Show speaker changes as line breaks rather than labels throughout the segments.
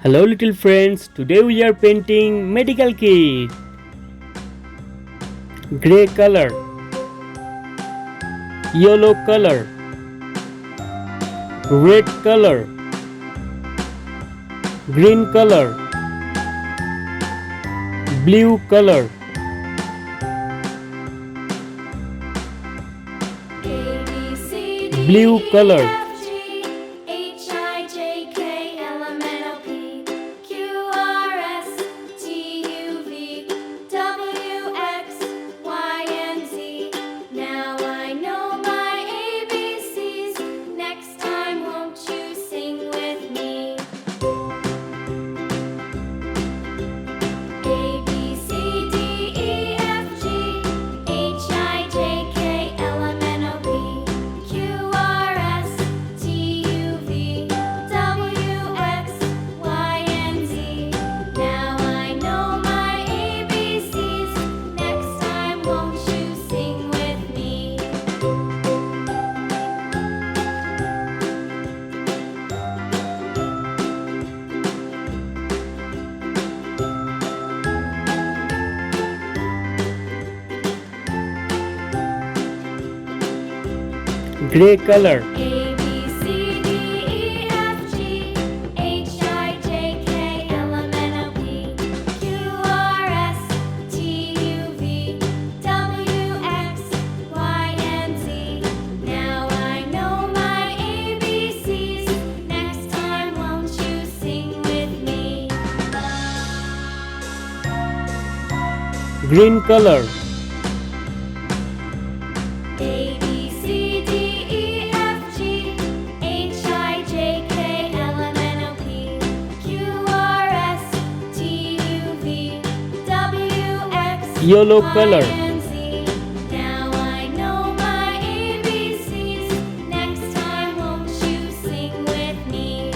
Hello little friends, today we are painting medical kit. Grey color, yellow color, red color, green color, blue color. Blue color. Grey color.
A B C D E F G H I J K L M N O P Q R S T U V W X Y and Z. Now I know my ABCs. Next time, won't you sing with me?
Green color.
A B C D E F G H I J K L M N O P Q R S T U V W X
Yellow
Y
color.
and Z. Now I know my ABCs. Next time, won't you sing with me?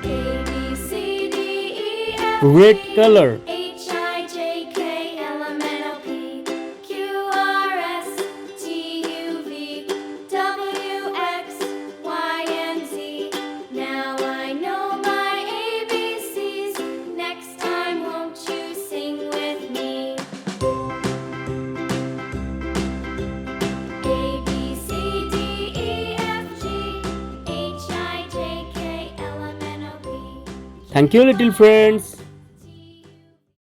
A B C D E F
Red
G
color.
H I J K L M N O P Q R S T U V W X Y and Z. Now I know my ABCs. Next time, won't you sing with me? A B C D E F G H I J K L M N O P.
Thank you little friends.